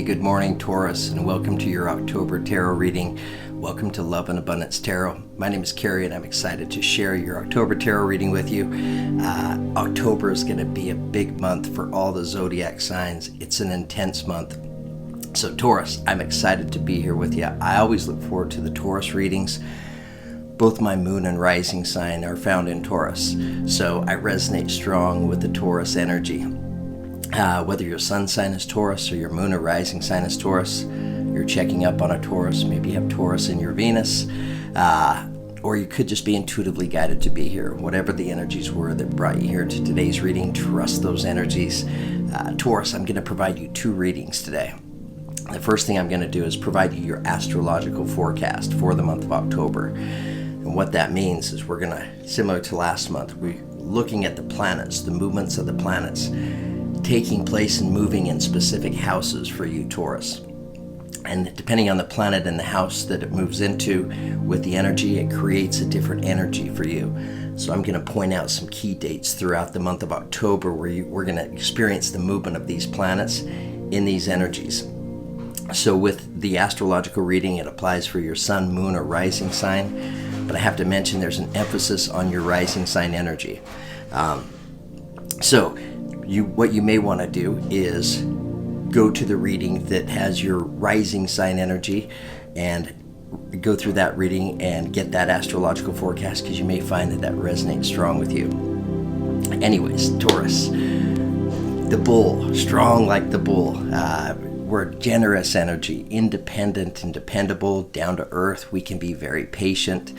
good morning, Taurus, and welcome to your October tarot reading. Welcome to Love and Abundance Tarot. My name is Carrie, and I'm excited to share your October tarot reading with you. October is going to be a big month for all the zodiac signs. It's an intense month. So Taurus, I'm excited to be here with you. I always look forward to the Taurus readings. Both my moon and rising sign are found in Taurus, so I resonate strong with the Taurus energy. Whether your sun sign is Taurus or your moon or rising sign is Taurus, you're checking up on a Taurus, maybe you have Taurus in your Venus, or you could just be intuitively guided to be here. Whatever the energies were that brought you here to today's reading, trust those energies. Taurus, I'm going to provide you two readings today. The first thing I'm going to do is provide you your astrological forecast for the month of October. And what that means is we're going to, similar to last month, we're looking at the planets, the movements of the planets, taking place and moving in specific houses for you, Taurus. And depending on the planet and the house that it moves into with the energy, it creates a different energy for you. So I'm going to point out some key dates throughout the month of October where we're going to experience the movement of these planets in these energies. So with the astrological reading, it applies for your sun, moon, or rising sign. But I have to mention there's an emphasis on your rising sign energy. What you may want to do is go to the reading that has your rising sign energy and go through that reading and get that astrological forecast, because you may find that resonates strong with you. Anyways, Taurus, the bull, strong like the bull. We're generous energy, independent and dependable, down to earth. We can be very patient,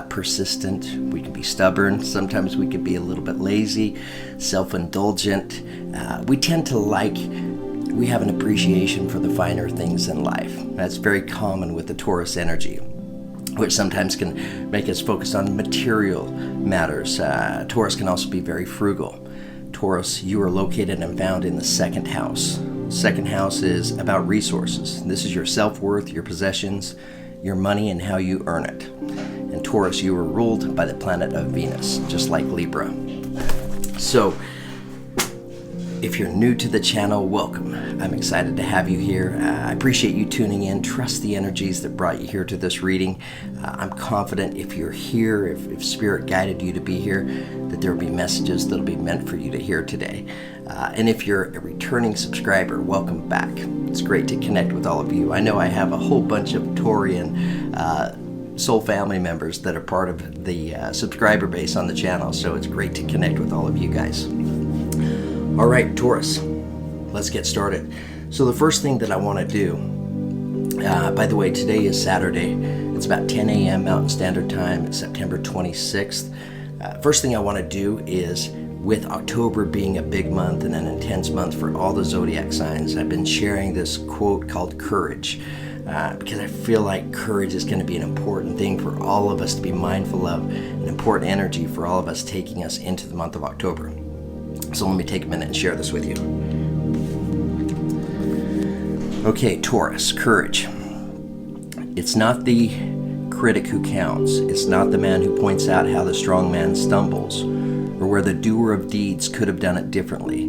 persistent. We can be stubborn. Sometimes we could be a little bit lazy, self-indulgent. We tend to we have an appreciation for the finer things in life. That's very common with the Taurus energy, which sometimes can make us focus on material matters. Taurus can also be very frugal. Taurus, you are located and found in the second house. Second house is about resources. This is your self-worth, your possessions, your money, and how you earn it. And Taurus, you are ruled by the planet of Venus, just like Libra. So, if you're new to the channel, welcome. I'm excited to have you here. I appreciate you tuning in. Trust the energies that brought you here to this reading. I'm confident if you're here, if Spirit guided you to be here, that there will be messages that will be meant for you to hear today. And if you're a returning subscriber, welcome back. It's great to connect with all of you. I know I have a whole bunch of Taurian soul family members that are part of the subscriber base on the channel, so it's great to connect with all of you guys. All right, Taurus, let's get started. So the first thing that I want to do, by the way, today is Saturday. It's about 10 a.m. Mountain Standard Time. It's September 26th. First thing I want to do is, with October being a big month and an intense month for all the zodiac signs, I've been sharing this quote called courage, because I feel like courage is going to be an important thing for all of us to be mindful of, an important energy for all of us taking us into the month of October. So let me take a minute and share this with you. Okay, Taurus, courage. It's not the critic who counts. It's not the man who points out how the strong man stumbles, or where the doer of deeds could have done it differently.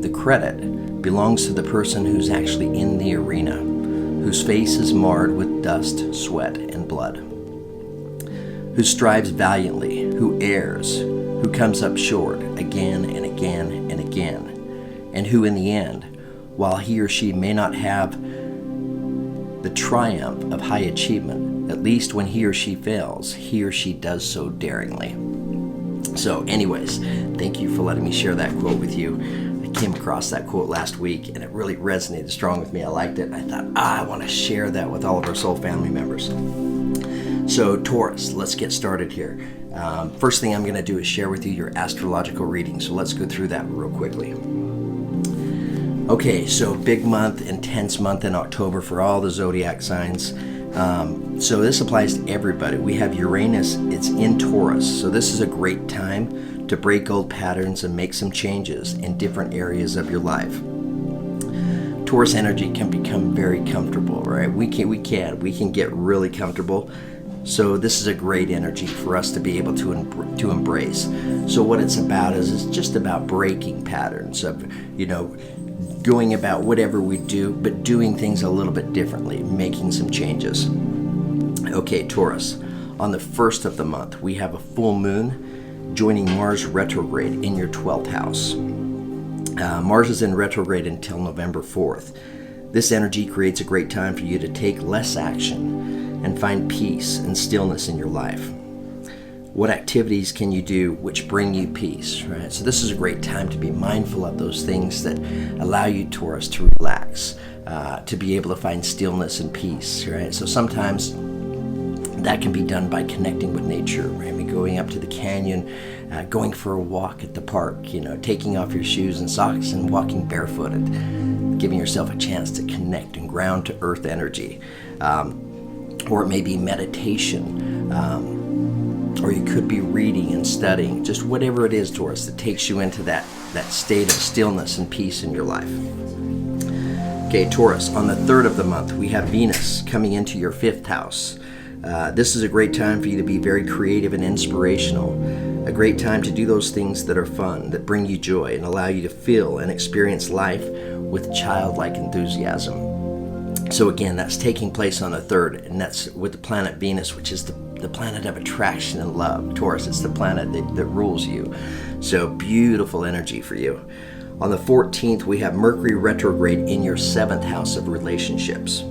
The credit belongs to the person who's actually in the arena, whose face is marred with dust, sweat, and blood, who strives valiantly, who errs, who comes up short again and again and again, and who in the end, while he or she may not have the triumph of high achievement, at least when he or she fails, he or she does so daringly. So anyways, thank you for letting me share that quote with you. I came across that quote last week and it really resonated strong with me. I liked it. I thought, I want to share that with all of our soul family members. So Taurus, let's get started here. First thing I'm going to do is share with you your astrological reading. So let's go through that real quickly. Okay, so big month, intense month in October for all the zodiac signs. So this applies to everybody. We have Uranus, it's in Taurus. So this is a great time to break old patterns and make some changes in different areas of your life. Taurus energy can become very comfortable, right? We can get really comfortable. So this is a great energy for us to be able to embrace. So what it's about is it's just about breaking patterns of, going about whatever we do, but doing things a little bit differently, making some changes. Okay, Taurus, on the 1st of the month, we have a full moon joining Mars retrograde in your 12th house. Mars is in retrograde until November 4th. This energy creates a great time for you to take less action and find peace and stillness in your life. What activities can you do which bring you peace, right? So this is a great time to be mindful of those things that allow you, Taurus, to relax, to be able to find stillness and peace, right? So sometimes that can be done by connecting with nature, right? I mean, going up to the canyon, going for a walk at the park, taking off your shoes and socks and walking barefooted, giving yourself a chance to connect and ground to earth energy. Or it may be meditation, or you could be reading and studying, just whatever it is, Taurus, that takes you into that state of stillness and peace in your life. Okay, Taurus, on the 3rd of the month, we have Venus coming into your 5th house. This is a great time for you to be very creative and inspirational, a great time to do those things that are fun, that bring you joy and allow you to feel and experience life with childlike enthusiasm. So again, that's taking place on the 3rd, and that's with the planet Venus, which is the planet of attraction and love. Taurus, it's the planet that rules you. So beautiful energy for you. On the 14th, we have Mercury retrograde in your 7th house of relationships.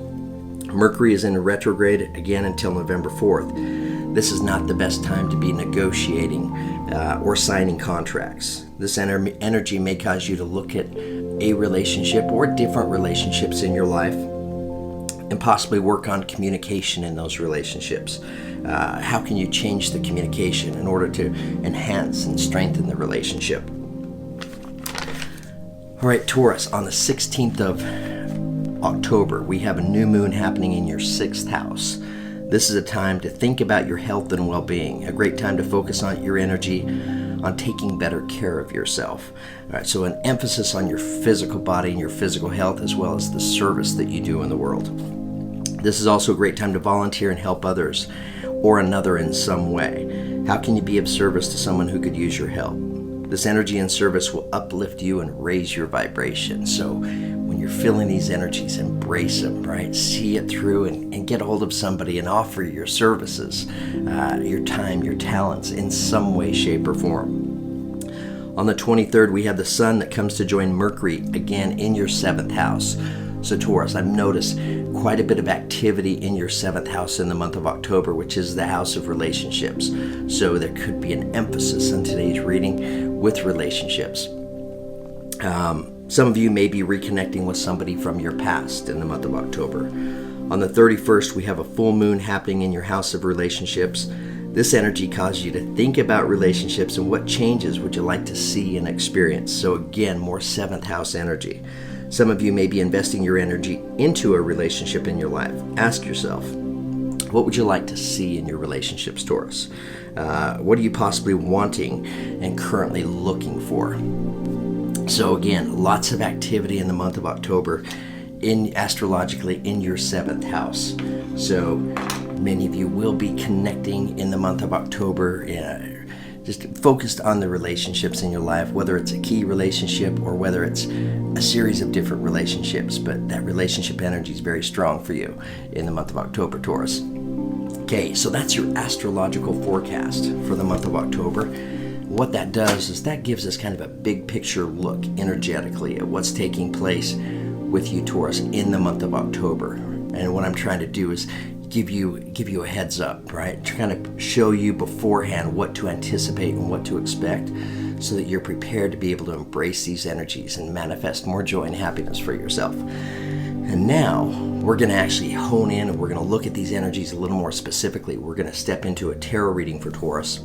Mercury is in retrograde again until November 4th. This is not the best time to be negotiating or signing contracts. This energy may cause you to look at a relationship or different relationships in your life and possibly work on communication in those relationships. How can you change the communication in order to enhance and strengthen the relationship? All right, Taurus, on the 16th of October, we have a new moon happening in your 6th house. This is a time to think about your health and well-being, a great time to focus on your energy on taking better care of yourself. All right, so an emphasis on your physical body and your physical health, as well as the service that you do in the world. This is also a great time to volunteer and help others or another in some way. How can you be of service to someone who could use your help? This energy and service will uplift you and raise your vibration. So when you're feeling these energies, embrace them, right? See it through and get a hold of somebody and offer your services, your time, your talents in some way, shape, or form. On the 23rd, we have the Sun that comes to join Mercury again in your 7th house. So Taurus, I've noticed quite a bit of activity in your 7th house in the month of October, which is the house of relationships. So there could be an emphasis in today's reading with relationships. Some of you may be reconnecting with somebody from your past in the month of October. On the 31st, we have a full moon happening in your house of relationships. This energy causes you to think about relationships and what changes would you like to see and experience. So again, more 7th house energy. Some of you may be investing your energy into a relationship in your life. Ask yourself, what would you like to see in your relationships, Taurus? What are you possibly wanting and currently looking for? So again, lots of activity in the month of October astrologically in your 7th house. So many of you will be connecting in the month of October, just focused on the relationships in your life, whether it's a key relationship or whether it's a series of different relationships. But that relationship energy is very strong for you in the month of October, Taurus. Okay, so that's your astrological forecast for the month of October. What that does is that gives us kind of a big picture look energetically at what's taking place with you, Taurus, in the month of October. And what I'm trying to do is give you a heads up, right? To kind of show you beforehand what to anticipate and what to expect so that you're prepared to be able to embrace these energies and manifest more joy and happiness for yourself. And now we're going to actually hone in and we're going to look at these energies a little more specifically. We're going to step into a tarot reading for Taurus.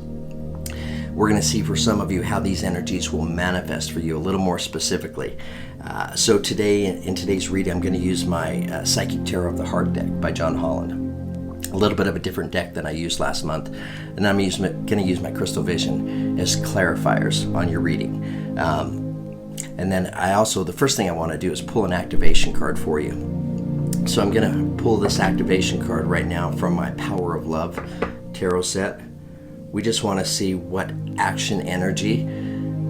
We're going to see for some of you how these energies will manifest for you a little more specifically. So today, in today's reading, I'm going to use my Psychic Tarot of the Heart deck by John Holland. A little bit of a different deck than I used last month. And I'm going to use my Crystal Vision as clarifiers on your reading. And then the first thing I want to do is pull an activation card for you. So I'm going to pull this activation card right now from my Power of Love tarot set. We just want to see what action energy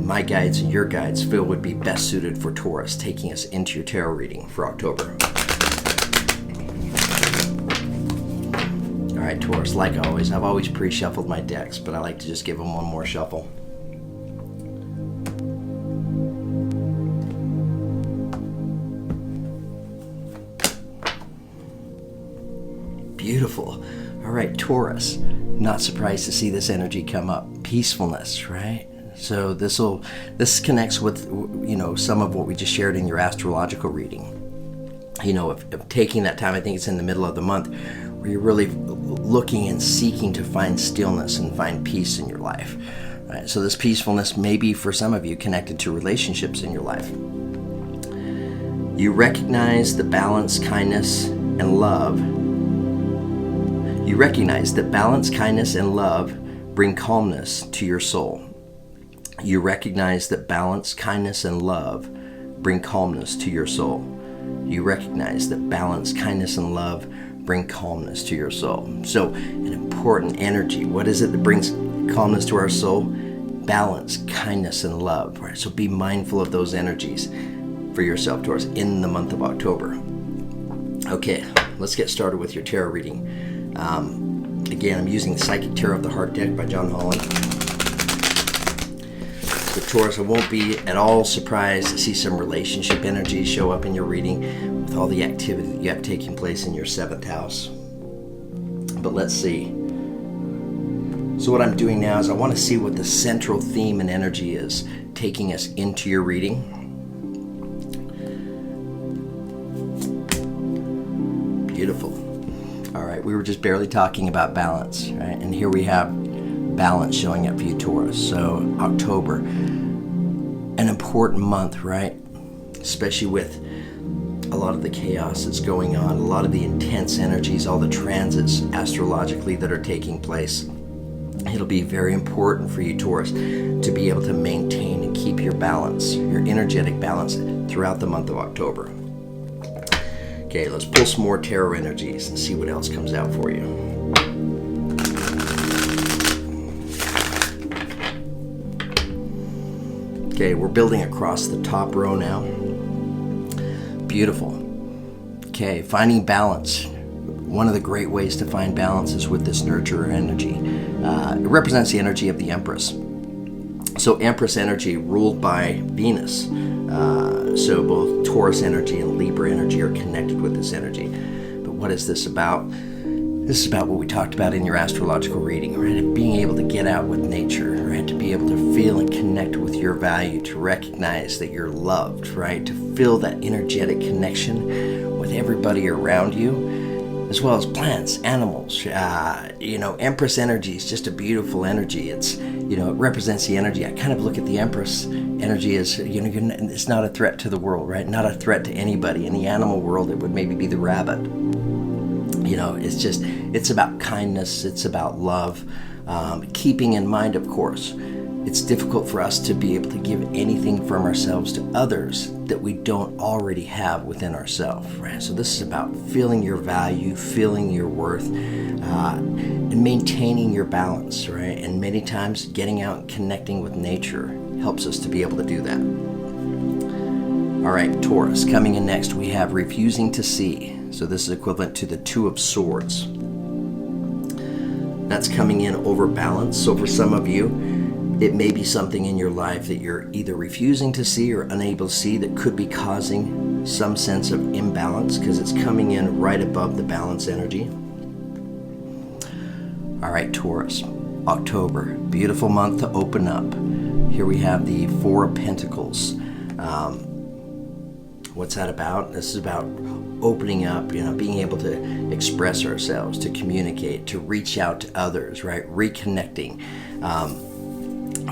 my guides and your guides feel would be best suited for Taurus, taking us into your tarot reading for October. All right, Taurus, like always, I've always pre-shuffled my decks, but I like to just give them one more shuffle. Beautiful. All right, Taurus, not surprised to see this energy come up. Peacefulness, right? So this connects with, some of what we just shared in your astrological reading. Of taking that time, I think it's in the middle of the month, where you're really looking and seeking to find stillness and find peace in your life. Right? So this peacefulness may be, for some of you, connected to relationships in your life. You recognize the balance, kindness, and love. You recognize that balance, kindness, and love bring calmness to your soul. You recognize that balance, kindness, and love bring calmness to your soul. You recognize that balance, kindness, and love bring calmness to your soul. So an important energy. What is it that brings calmness to our soul? Balance, kindness, and love. Right? So be mindful of those energies for yourself, Taurus, in the month of October. Okay, let's get started with your tarot reading. Again, I'm using the Psychic Tarot of the Heart deck by John Holland. So Taurus, I won't be at all surprised to see some relationship energy show up in your reading with all the activity that you have taking place in your 7th house. But let's see. So what I'm doing now is I want to see what the central theme and energy is taking us into your reading. Beautiful. All right, we were just barely talking about balance, right? And here we have balance showing up for you, Taurus. So October, an important month, right? Especially with a lot of the chaos that's going on, a lot of the intense energies, all the transits astrologically that are taking place. It'll be very important for you, Taurus, to be able to maintain and keep your balance, your energetic balance throughout the month of October. Okay, let's pull some more tarot energies and see what else comes out for you. Okay, we're building across the top row now. Beautiful. Okay, finding balance. One of the great ways to find balance is with this nurturer energy. It represents the energy of the Empress. So Empress energy ruled by Venus. So both Taurus energy and Libra energy are connected with this energy. But what is this about? This is about what we talked about in your astrological reading, right? Being able to get out with nature, right? To be able to feel and connect with your value, to recognize that you're loved, right? To feel that energetic connection with everybody around you, as well as plants, animals. Empress energy is just a beautiful energy. It represents the energy. I kind of look at the Empress energy as, it's not a threat to the world, right? Not a threat to anybody. In the animal world, it would maybe be the rabbit. It's about kindness. It's about love. Keeping in mind, of course, it's difficult for us to be able to give anything from ourselves to others that we don't already have within ourselves, right? So this is about feeling your value, feeling your worth, and maintaining your balance, right? And many times getting out and connecting with nature helps us to be able to do that. All right, Taurus, coming in next, we have refusing to see. So this is equivalent to the 2 of Swords. That's coming in over balance. So for some of you, it may be something in your life that you're either refusing to see or unable to see that could be causing some sense of imbalance because it's coming in right above the balance energy. All right, Taurus, October, beautiful month to open up. Here we have the 4 of Pentacles. What's that about? This is about opening up, being able to express ourselves, to communicate, to reach out to others, right? Reconnecting.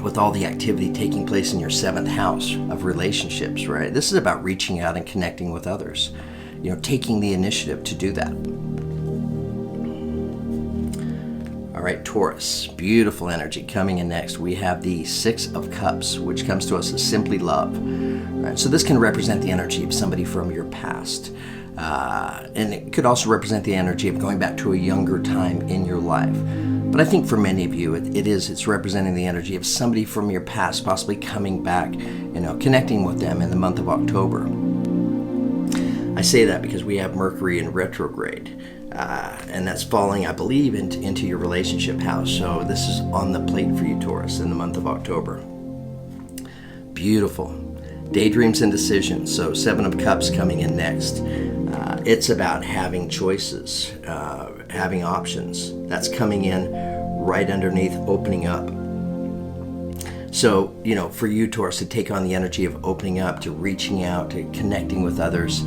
With all the activity taking place in your 7th house of relationships, right? This is about reaching out and connecting with others, taking the initiative to do that. All right, Taurus, beautiful energy coming in next. We have the 6 of Cups, which comes to us as simply love, right? So this can represent the energy of somebody from your past. And it could also represent the energy of going back to a younger time in your life. But I think for many of you, it's representing the energy of somebody from your past, possibly coming back, connecting with them in the month of October. I say that because we have Mercury in retrograde, and that's falling, I believe, into your relationship house. So this is on the plate for you, Taurus, in the month of October. Beautiful. Daydreams and decisions. So 7 of Cups coming in next. It's about having choices, having options. That's coming in right underneath opening up. So, for you, Taurus, to take on the energy of opening up, to reaching out, to connecting with others,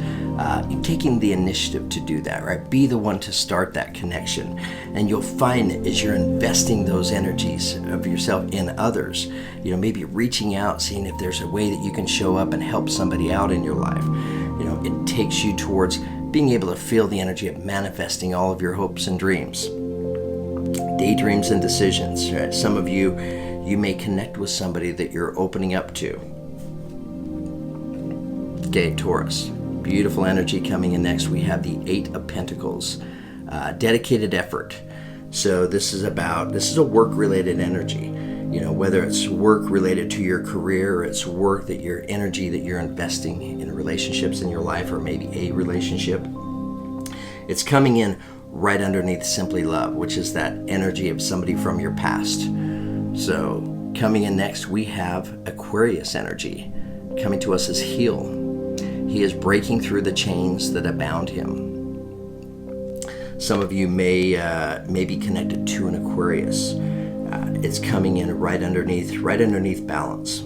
you're taking the initiative to do that, right? Be the one to start that connection. And you'll find that as you're investing those energies of yourself in others, maybe reaching out, seeing if there's a way that you can show up and help somebody out in your life. It takes you towards being able to feel the energy of manifesting all of your hopes and dreams. Daydreams and decisions, right? Some of you may connect with somebody that you're opening up to. Okay, Taurus. Beautiful energy coming in next. We have the 8 of Pentacles. Dedicated effort. So this is a work-related energy. Whether it's work related to your career, or it's work that your energy that you're investing in relationships in your life, or maybe a relationship. It's coming in right underneath Simply Love, which is that energy of somebody from your past. So coming in next, we have Aquarius energy. Coming to us as Heal. He is breaking through the chains that have bound him. Some of you may be connected to an Aquarius. It's coming in right underneath Balance.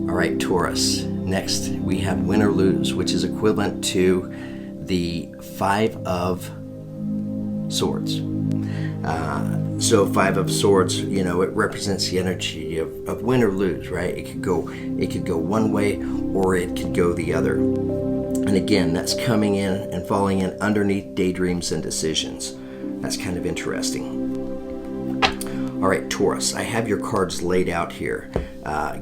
All right, Taurus. Next, we have Win or Lose, which is equivalent to the 5 of Swords. So 5 of Swords, it represents the energy of win or lose, right? It could go one way or it could go the other. And again, that's coming in and falling in underneath Daydreams and Decisions. That's kind of interesting. All right, Taurus, I have your cards laid out here.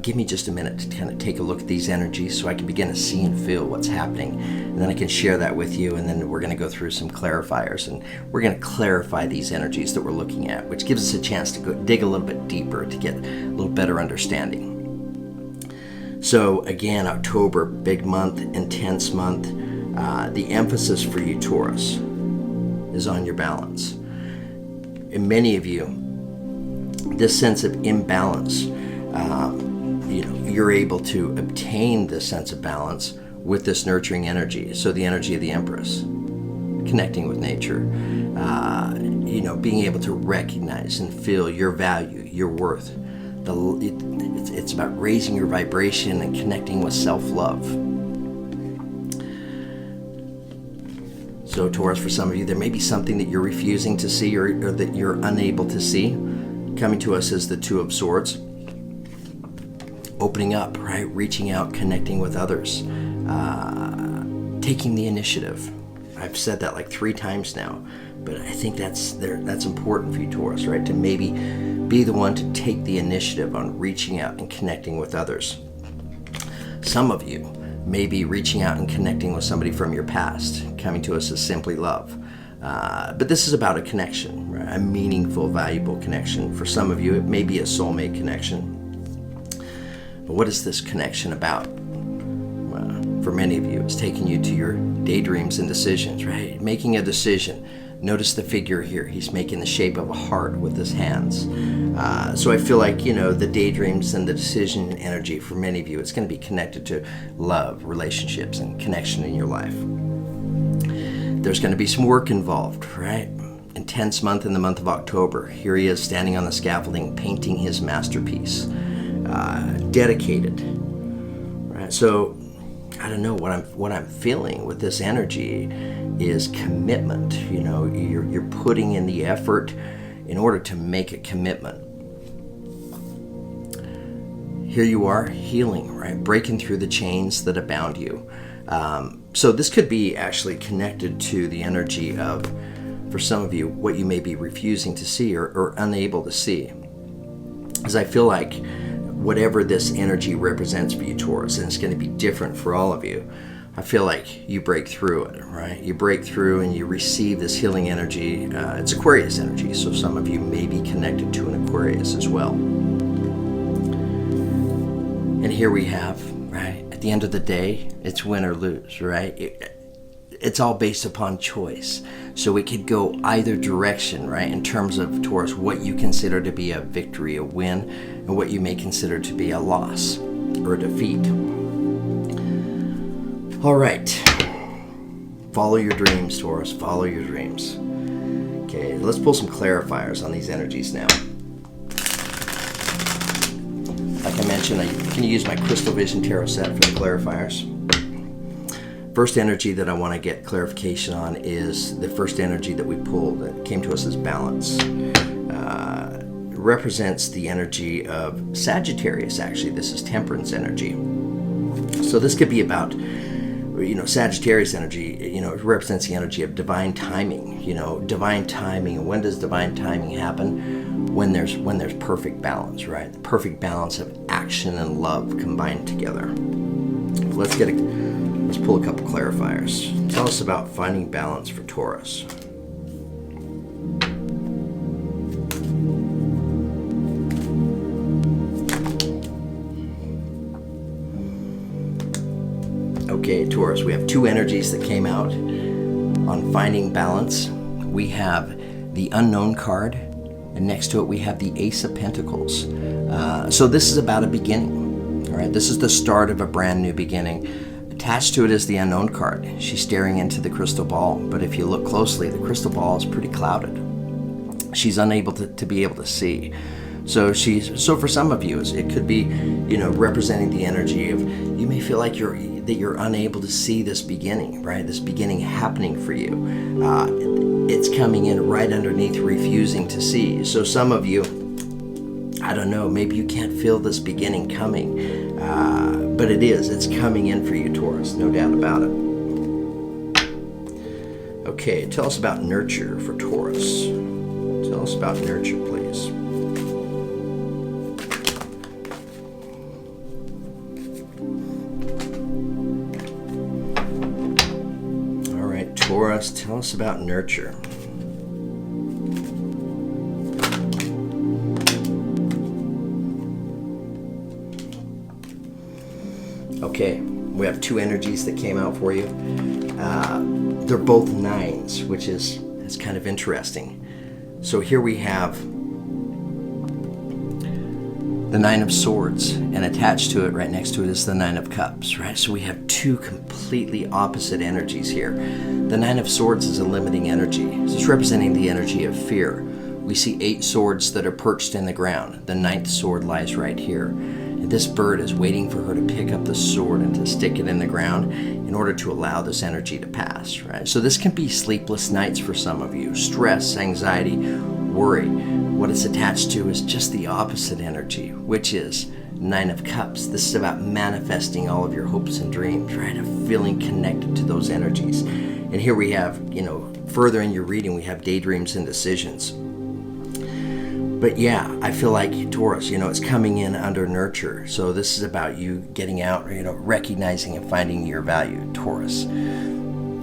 Give me just a minute to kind of take a look at these energies so I can begin to see and feel what's happening. And then I can share that with you, and then we're going to go through some clarifiers, and we're going to clarify these energies that we're looking at, which gives us a chance to dig a little bit deeper to get a little better understanding. So again, October, big month, intense month. The emphasis for you, Taurus, is on your balance. And many of you, this sense of imbalance, you're able to obtain this sense of balance with this nurturing energy. So the energy of the Empress, connecting with nature, being able to recognize and feel your value, your worth. It's about raising your vibration and connecting with self-love. So Taurus, for some of you, there may be something that you're refusing to see or that you're unable to see. Coming to us as the 2 of Swords. Opening up, right? Reaching out, connecting with others. Taking the initiative. I've said that like 3 times now, but I think that's important for you, Taurus, right? To maybe be the one to take the initiative on reaching out and connecting with others. Some of you may be reaching out and connecting with somebody from your past. Coming to us as Simply Love. But this is about a connection, right? A meaningful, valuable connection. For some of you, it may be a soulmate connection. But what is this connection about? For many of you, it's taking you to your daydreams and decisions, right? Making a decision. Notice the figure here. He's making the shape of a heart with his hands. So I feel like, the daydreams and the decision energy for many of you, it's going to be connected to love, relationships, and connection in your life. There's going to be some work involved, right? Intense month in the month of October. Here he is standing on the scaffolding, painting his masterpiece. Dedicated, right? So I don't know, what I'm feeling with this energy is commitment. You're putting in the effort in order to make a commitment. Here you are, healing, right? Breaking through the chains that have bound you. So this could be actually connected to the energy of, for some of you, what you may be refusing to see or unable to see. As I feel like whatever this energy represents for you, Taurus, and it's going to be different for all of you, I feel like you break through it, right? You break through and you receive this healing energy. It's Aquarius energy, so some of you may be connected to an Aquarius as well. And here we have, right, at the end of the day, it's win or lose, right? It's all based upon choice. So it could go either direction, right, in terms of, Taurus, what you consider to be a victory, a win, and what you may consider to be a loss or a defeat. All right. Follow your dreams, Taurus. Follow your dreams. Okay, let's pull some clarifiers on these energies now. Like I mentioned, I can use my Crystal Vision Tarot set for the clarifiers. First energy that I want to get clarification on is the first energy that we pulled that came to us as balance. Represents the energy of Sagittarius, actually. This is Temperance energy. So this could be about, Sagittarius energy, it represents the energy of divine timing, divine timing. And when does divine timing happen? When there's perfect balance, right? The perfect balance of action and love combined together. Let's pull a couple clarifiers. Tell us about finding balance for Taurus. Okay, Taurus, we have two energies that came out on finding balance. We have the Unknown card, and next to it we have the Ace of Pentacles. So this is about a beginning, all right? This is the start of a brand new beginning. Attached to it is the Unknown card. She's staring into the crystal ball, but if you look closely, the crystal ball is pretty clouded. She's unable to be able to see. So for some of you, it could be, representing the energy of, you may feel like you're unable to see this beginning, right? This beginning happening for you. It's coming in right underneath refusing to see. So some of you, I don't know, maybe you can't feel this beginning coming, but it's coming in for you, Taurus, no doubt about it. Okay, tell us about nurture for Taurus. Tell us about nurture, please. All right, Taurus, tell us about nurture. Okay, we have two energies that came out for you. They're both nines, which is kind of interesting. So here we have the Nine of Swords, and attached to it, right next to it, is the Nine of Cups, right? So we have two completely opposite energies here. The Nine of Swords is a limiting energy. It's representing the energy of fear. We see 8 swords that are perched in the ground. The 9th sword lies right here. And this bird is waiting for her to pick up the sword and to stick it in the ground in order to allow this energy to pass, right? So this can be sleepless nights for some of you. Stress, anxiety, worry. What it's attached to is just the opposite energy, which is 9 of Cups. This is about manifesting all of your hopes and dreams, right? Of feeling connected to those energies. And here we have, further in your reading, we have daydreams and decisions. But yeah, I feel like Taurus, it's coming in under nurture. So this is about you getting out, recognizing and finding your value, Taurus.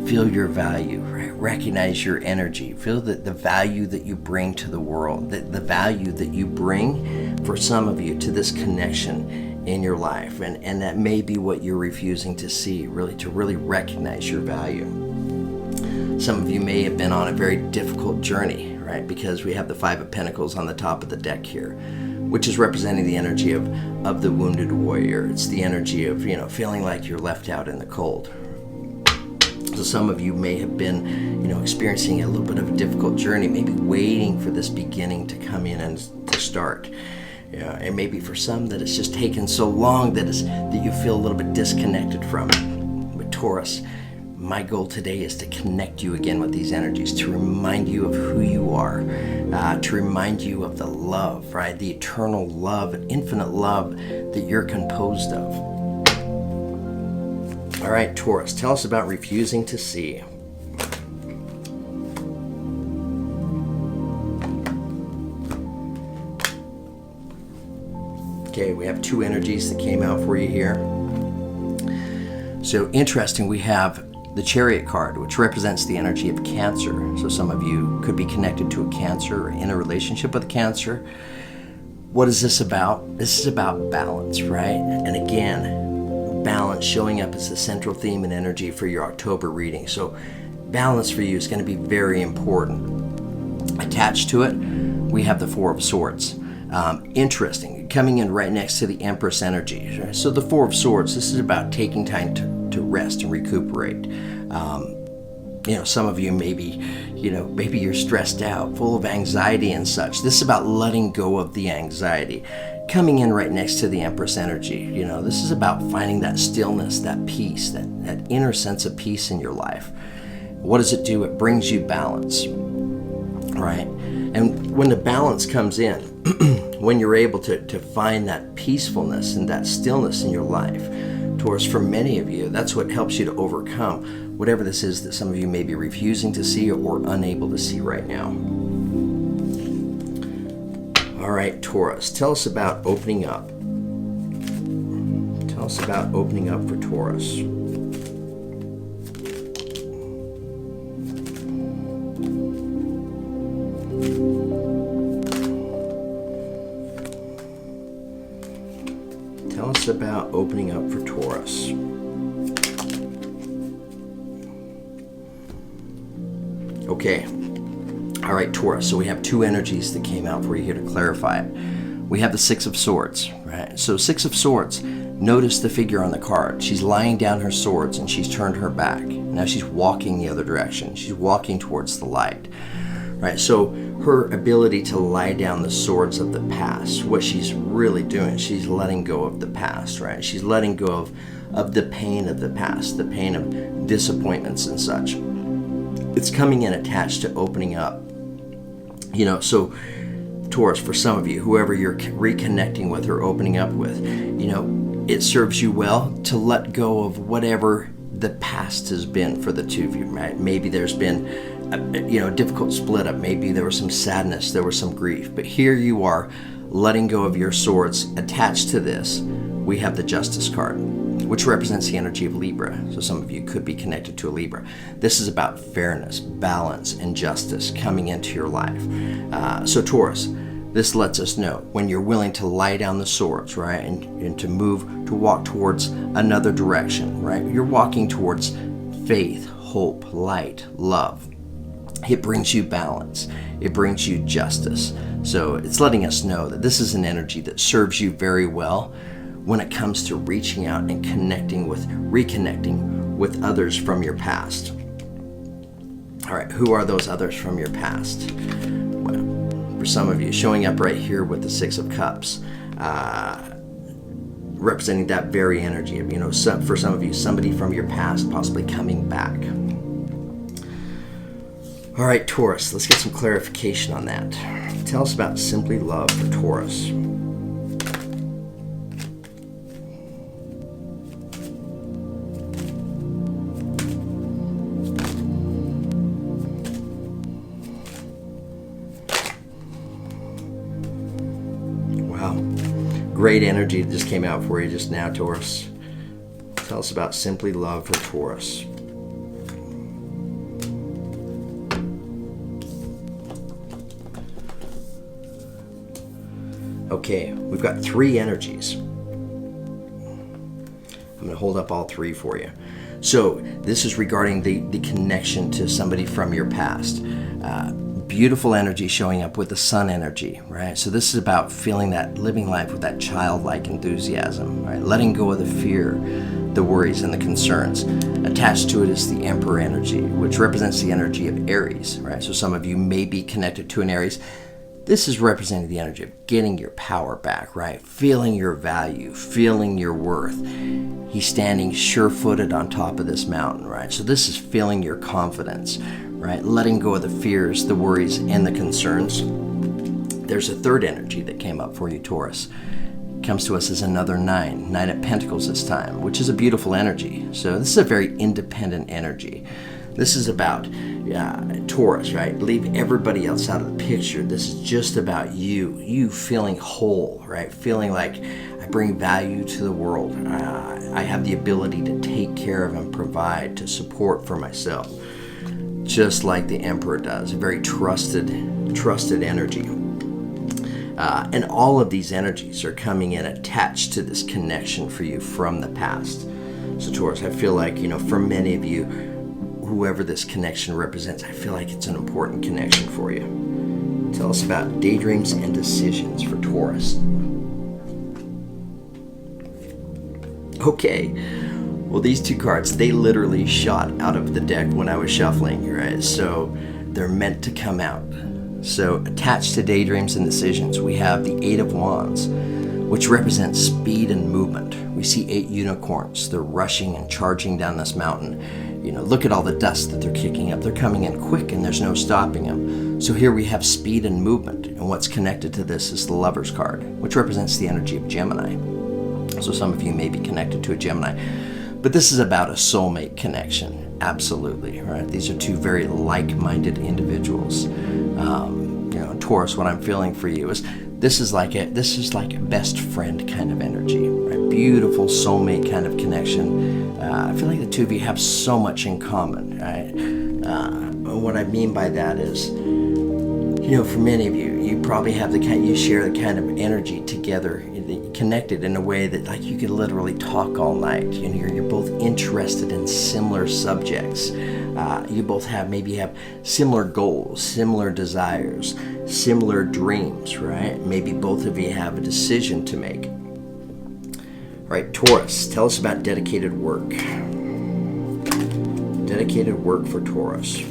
Feel your value, right? Recognize your energy. Feel the value that you bring to the world, the value that you bring, for some of you, to this connection in your life. And that may be what you're refusing to see, to really recognize your value. Some of you may have been on a very difficult journey, right? Because we have the Five of Pentacles on the top of the deck here, which is representing the energy of the wounded warrior. It's the energy of, feeling like you're left out in the cold. So some of you may have been, experiencing a little bit of a difficult journey, maybe waiting for this beginning to come in and to start. And maybe for some that it's just taken so long that you feel a little bit disconnected from it. But Taurus, my goal today is to connect you again with these energies, to remind you of who you are, to remind you of the love, right? The eternal love, infinite love that you're composed of. All right, Taurus, tell us about refusing to see. Okay, we have two energies that came out for you here. So interesting, we have the Chariot card, which represents the energy of Cancer. So some of you could be connected to a Cancer or in a relationship with a Cancer. What is this about? This is about balance, right? And again, balance showing up as the central theme and energy for your October reading. So balance for you is going to be very important. Attached to it, we have the Four of Swords. Interesting, coming in right next to the Empress energy. Right? So the Four of Swords, this is about taking time to rest and recuperate. Some of you maybe you're stressed out, full of anxiety and such. This is about letting go of the anxiety. Coming in right next to the Empress energy, this is about finding that stillness, that peace, that inner sense of peace in your life. What does it do? It brings you balance, right? And when the balance comes in, when you're able to find that peacefulness and that stillness in your life, Taurus, for many of you, that's what helps you to overcome whatever this is that some of you may be refusing to see or unable to see right now. All right, Taurus, tell us about opening up. Tell us about opening up for Taurus. Tell us about opening up for Taurus. Okay. All right, Taurus. So we have two energies that came out for you here to clarify it. We have the Six of Swords, right? So Six of Swords, notice the figure on the card. She's laying down her swords and she's turned her back. Now she's walking the other direction. She's walking towards the light, right? So her ability to lie down the swords of the past, what she's really doing, she's letting go of the past, right? She's letting go of the pain of the past, the pain of disappointments and such. It's coming in attached to opening up. So Taurus, for some of you, whoever you're reconnecting with or opening up with, it serves you well to let go of whatever the past has been for the two of you, right? Maybe there's been a difficult split up. Maybe there was some sadness, there was some grief. But here you are letting go of your swords. Attached to this, we have the Justice card, which represents the energy of Libra. So some of you could be connected to a Libra. This is about fairness, balance, and justice coming into your life. So Taurus, this lets us know when you're willing to lie down the swords, right? And to walk towards another direction, right? You're walking towards faith, hope, light, love. It brings you balance. It brings you justice. So it's letting us know that this is an energy that serves you very well when it comes to reaching out and reconnecting with others from your past. All right, who are those others from your past? Well, for some of you, showing up right here with the Six of Cups, representing that very energy of, for some of you, somebody from your past possibly coming back. All right, Taurus, let's get some clarification on that. Tell us about Simply Love for Taurus. Wow, great energy just came out for you just now, Taurus. Tell us about Simply Love for Taurus. Okay, we've got three energies. I'm going to hold up all three for you. So this is regarding the connection to somebody from your past. Beautiful energy showing up with the Sun energy, right? So this is about feeling that, living life with that childlike enthusiasm, right? Letting go of the fear, the worries, and the concerns. Attached to it is the Emperor energy, which represents the energy of Aries, right? So some of you may be connected to an Aries. This is representing the energy of getting your power back, right? Feeling your value, feeling your worth. He's standing sure-footed on top of this mountain, right? So this is feeling your confidence, right? Letting go of the fears, the worries, and the concerns. There's a third energy that came up for you, Taurus. It comes to us as another Nine of Pentacles this time, which is a beautiful energy. So this is a very independent energy. This is about Taurus, right? Leave everybody else out of the picture. This is just about you feeling whole, right? Feeling like I bring value to the world. I have the ability to take care of and provide, to support for myself, just like the Emperor does. A very trusted energy. And all of these energies are coming in attached to this connection for you from the past. So Taurus, I feel like, for many of you, whoever this connection represents, I feel like it's an important connection for you. Tell us about daydreams and decisions for Taurus. Okay, well, these two cards, they literally shot out of the deck when I was shuffling, right? So they're meant to come out. So attached to daydreams and decisions, we have the Eight of Wands, which represents speed and movement. We see 8 unicorns. They're rushing and charging down this mountain. Look at all the dust that they're kicking up. They're coming in quick and there's no stopping them. So here we have speed and movement. And what's connected to this is the Lover's card, which represents the energy of Gemini. So some of you may be connected to a Gemini. But this is about a soulmate connection. Absolutely, right? These are two very like-minded individuals. Taurus, what I'm feeling for you is this is like a best friend kind of energy, right? Beautiful soulmate kind of connection. I feel like the two of you have so much in common, right? What I mean by that is, for many of you, you probably have you share the kind of energy together, connected in a way that like you could literally talk all night. You're both interested in similar subjects. You both maybe have similar goals, similar desires, similar dreams, right? Maybe both of you have a decision to make. All right, Taurus, tell us about dedicated work. Dedicated work for Taurus.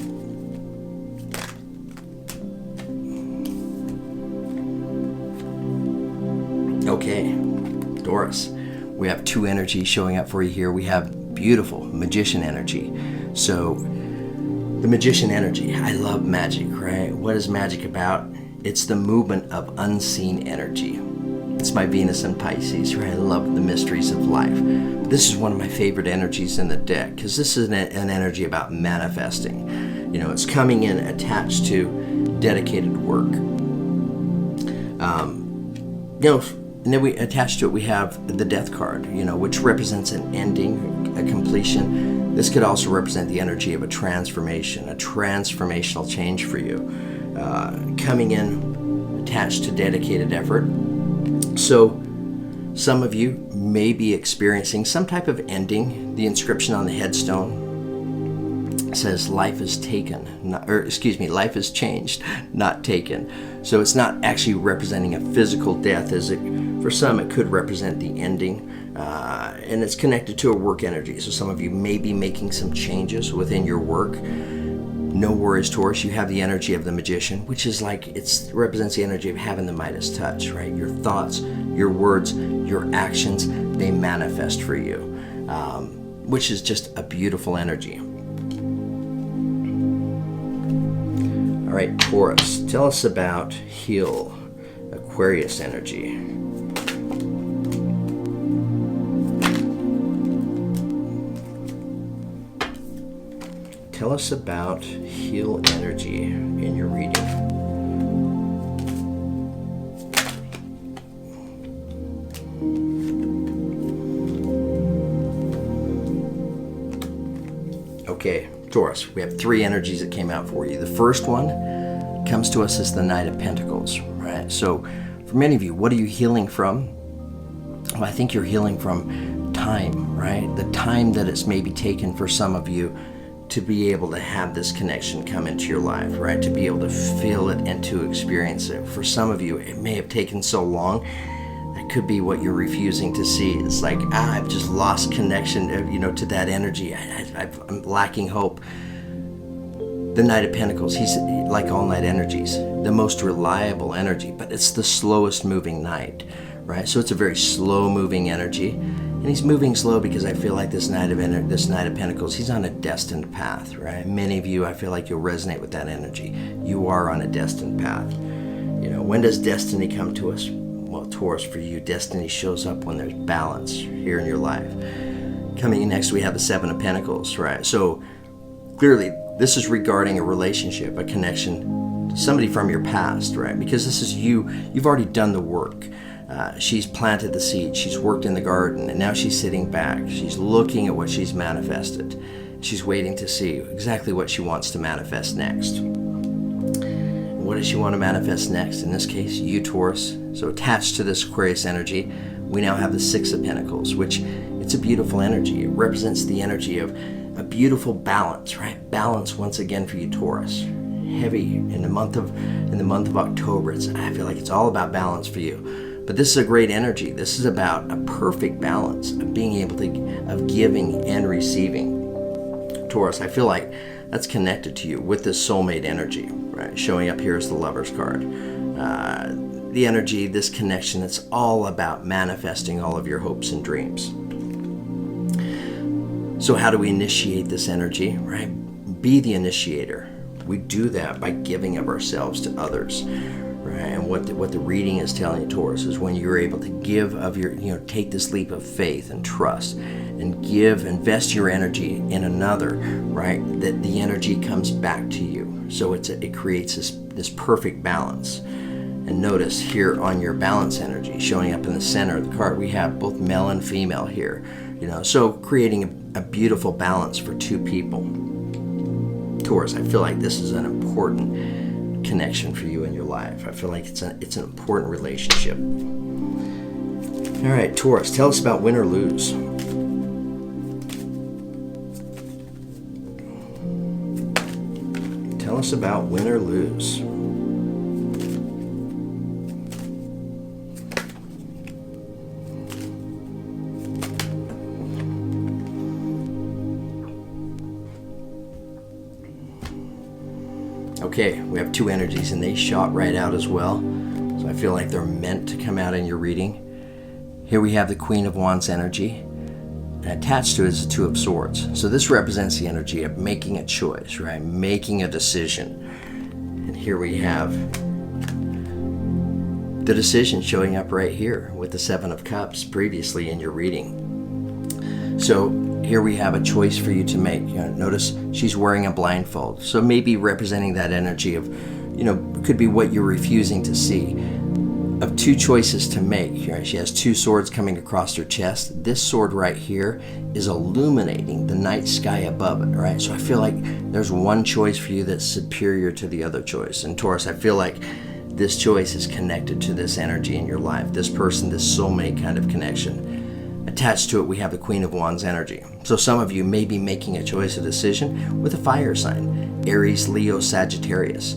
Okay, Taurus, we have two energies showing up for you here. We have beautiful magician energy. So the magician energy, I love magic, right? What is magic about? It's the movement of unseen energy. It's my Venus in Pisces, right? I love the mysteries of life. But this is one of my favorite energies in the deck because this is an energy about manifesting. It's coming in attached to dedicated work. And then we attach to it, we have the Death card, which represents an ending, a completion. This could also represent the energy of a transformation, a transformational change for you. Coming in attached to dedicated effort. So some of you may be experiencing some type of ending. The inscription on the headstone says life is life is changed, not taken. So it's not actually representing a physical death, as for some it could represent the ending, and it's connected to a work energy. So some of you may be making some changes within your work. No worries, Taurus. You have the energy of the magician, which is represents the energy of having the Midas touch, right? Your thoughts, your words, your actions, they manifest for you, which is just a beautiful energy. All right, Taurus, tell us about Heal, Aquarius energy. Tell us about Heal energy in your reading. Okay, Taurus, we have 3 energies that came out for you. The first one comes to us as the Knight of Pentacles, right? So for many of you, what are you healing from? Well, I think you're healing from time, right? The time that it's maybe taken for some of you to be able to have this connection come into your life, right? To be able to feel it and to experience it. For some of you, it may have taken so long. That could be what you're refusing to see. It's like, I've just lost connection, to that energy. I'm lacking hope. The Knight of Pentacles, he's like all night energies, the most reliable energy, but it's the slowest moving knight, right? So it's a very slow moving energy. And he's moving slow because I feel like this Knight of Pentacles, he's on a destined path, right? Many of you, I feel like you'll resonate with that energy. You are on a destined path. When does destiny come to us? Well, Taurus, for you, destiny shows up when there's balance here in your life. Coming in next, we have the 7 of Pentacles, right? So Clearly, this is regarding a relationship, a connection to somebody from your past, right? Because this is you. You've already done the work. She's planted the seed. She's worked in the garden, and now she's sitting back. She's looking at what she's manifested. She's waiting to see exactly what she wants to manifest next. What does she want to manifest next? In this case, you, Taurus. So attached to this Aquarius energy, we now have the Six of Pentacles, which it's a beautiful energy. It represents the energy of a beautiful balance, right? Balance once again for you, Taurus. Heavy in the month of October. I feel like it's all about balance for you. But this is a great energy. This is about a perfect balance of being able of giving and receiving. Taurus, I feel like that's connected to you with this soulmate energy, right? Showing up here is the Lover's card. The energy, this connection, it's all about manifesting all of your hopes and dreams. So how do we initiate this energy, right? Be the initiator. We do that by giving of ourselves to others, right? And what the reading is telling you, Taurus, is when you're able to give of your, take this leap of faith and trust and invest your energy in another, right? That the energy comes back to you. So it creates this perfect balance. And notice here on your balance energy, showing up in the center of the card, we have both male and female here, so creating a beautiful balance for two people. Taurus, I feel like this is an important connection for you in your life. I feel like it's an important relationship. All right, Taurus, tell us about win or lose. Tell us about win or lose. Okay, we have two energies and they shot right out as well. So I feel like they're meant to come out in your reading. Here we have the Queen of Wands energy. And attached to it is the Two of Swords. So this represents the energy of making a choice, right? Making a decision. And here we have the decision showing up right here with the Seven of Cups previously in your reading. So here we have a choice for you to make. Notice she's wearing a blindfold. So maybe representing that energy of, could be what you're refusing to see. Of two choices to make. She has two swords coming across her chest. This sword right here is illuminating the night sky above it, right? So I feel like there's one choice for you that's superior to the other choice. And Taurus, I feel like this choice is connected to this energy in your life, this person, this soulmate kind of connection. Attached to it, we have the Queen of Wands energy. So some of you may be making a choice, a decision with a fire sign, Aries, Leo, Sagittarius.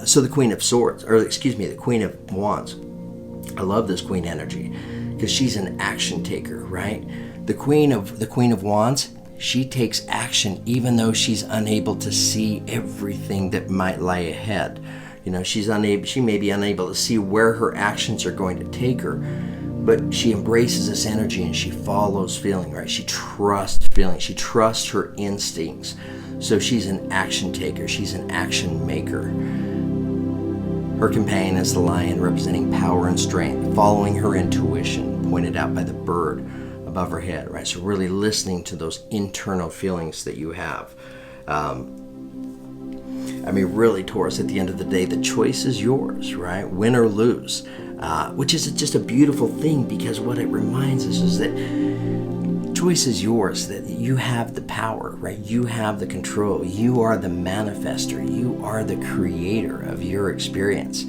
So the Queen of Swords, the Queen of Wands. I love this Queen energy because she's an action taker, right? The Queen of Wands, she takes action even though she's unable to see everything that might lie ahead. She may be unable to see where her actions are going to take her, but she embraces this energy and she follows feeling, right? She trusts feeling. She trusts her instincts. So she's an action taker. She's an action maker. Her companion is the lion, representing power and strength, following her intuition, pointed out by the bird above her head, right? So really listening to those internal feelings that you have. Really, Taurus, at the end of the day, the choice is yours, right? Win or lose, which is just a beautiful thing because what it reminds us is that choice is yours, that you have the power, right? You have the control. You are the manifester. You are the creator of your experience.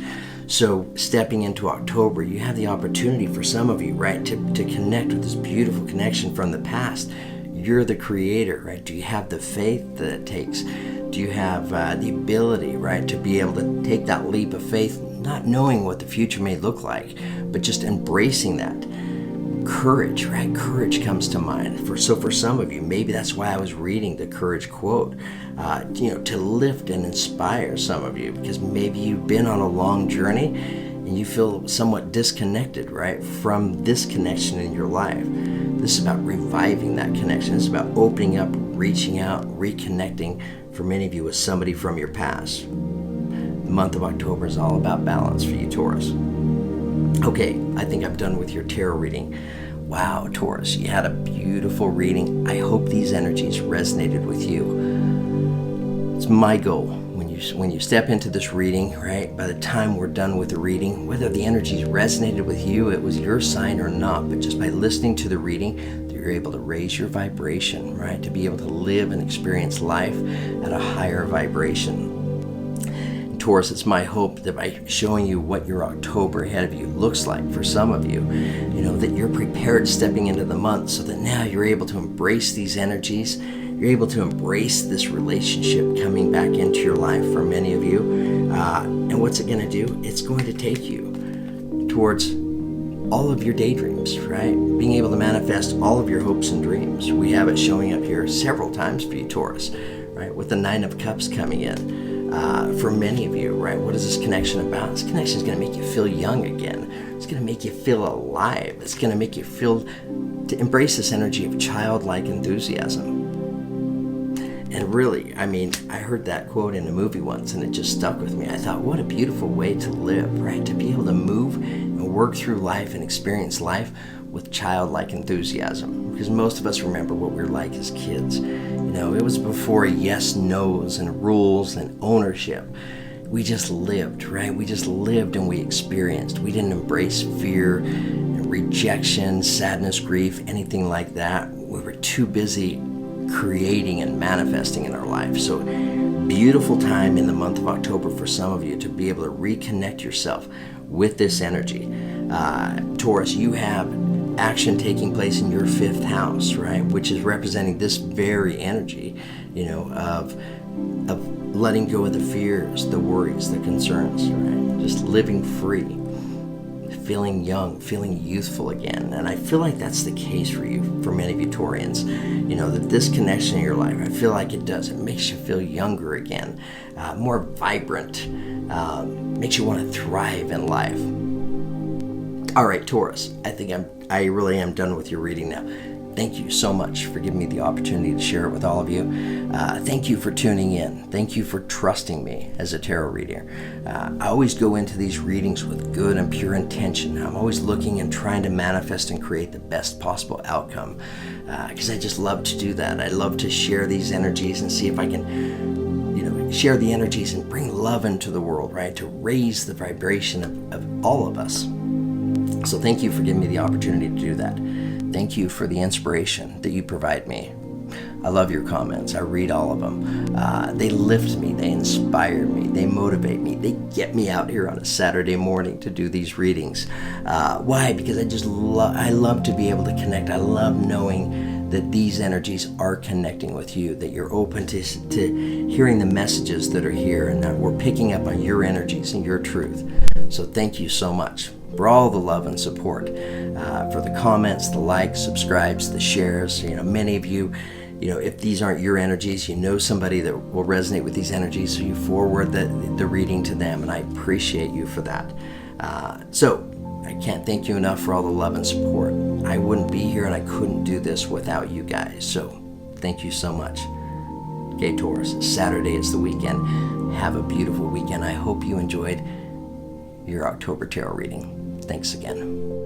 So stepping into October, you have the opportunity for some of you, right, to connect with this beautiful connection from the past. You're the creator, right? Do you have the faith that it takes? Do you have the ability, right, to be able to take that leap of faith, not knowing what the future may look like, but just embracing that? Courage, right? Courage comes to mind. For some of you, maybe that's why I was reading the courage quote, to lift and inspire some of you, because maybe you've been on a long journey and you feel somewhat disconnected, right, from this connection in your life. This is about reviving that connection. It's about opening up, reaching out, reconnecting for many of you with somebody from your past. The month of October is all about balance for you, Taurus. Okay, I think I'm done with your tarot reading. Wow, Taurus, you had a beautiful reading. I hope these energies resonated with you. It's my goal when you step into this reading, right? By the time we're done with the reading, whether the energies resonated with you, it was your sign or not, but just by listening to the reading, you're able to raise your vibration, right? To be able to live and experience life at a higher vibration. Taurus, it's my hope that by showing you what your October ahead of you looks like for some of you, that you're prepared stepping into the month so that now you're able to embrace these energies. You're able to embrace this relationship coming back into your life for many of you. And what's it going to do? It's going to take you towards all of your daydreams, right? Being able to manifest all of your hopes and dreams. We have it showing up here several times for you, Taurus, right? With the Nine of Cups coming in. For many of you, right? What is this connection about? This connection is going to make you feel young again. It's going to make you feel alive. It's going to make you feel to embrace this energy of childlike enthusiasm. And really, I heard that quote in a movie once and it just stuck with me. I thought, what a beautiful way to live, right? To be able to move and work through life and experience life with childlike enthusiasm. Because most of us remember what we were like as kids. It was before yes, no's and rules and ownership. We just lived, right? We just lived and we experienced. We didn't embrace fear, rejection, sadness, grief, anything like that. We were too busy creating and manifesting in our life. So beautiful time in the month of October for some of you to be able to reconnect yourself with this energy. Taurus, you have action taking place in your 5th house, right? Which is representing this very energy, of letting go of the fears, the worries, the concerns, right? Just living free, feeling young, feeling youthful again. And I feel like that's the case for you, for many of you Taurians, that this connection in your life, I feel like it does. It makes you feel younger again, more vibrant, makes you want to thrive in life. All right, Taurus, I really am done with your reading now. Thank you so much for giving me the opportunity to share it with all of you. Thank you for tuning in. Thank you for trusting me as a tarot reader. I always go into these readings with good and pure intention. I'm always looking and trying to manifest and create the best possible outcome because I just love to do that. I love to share these energies and see if I can share the energies and bring love into the world, right? To raise the vibration of all of us. So thank you for giving me the opportunity to do that. Thank you for the inspiration that you provide me. I love your comments. I read all of them. They lift me. They inspire me. They motivate me. They get me out here on a Saturday morning to do these readings. Why? Because I love to be able to connect. I love knowing that these energies are connecting with you, that you're open to hearing the messages that are here and that we're picking up on your energies and your truth. So thank you so much for all the love and support, for the comments, the likes, subscribes, the shares. Many of you, if these aren't your energies, somebody that will resonate with these energies, so you forward the reading to them, and I appreciate you for that. So I can't thank you enough for all the love and support. I wouldn't be here and I couldn't do this without you guys. So thank you so much. Okay, Taurus, Saturday is the weekend. Have a beautiful weekend. I hope you enjoyed your October tarot reading. Thanks again.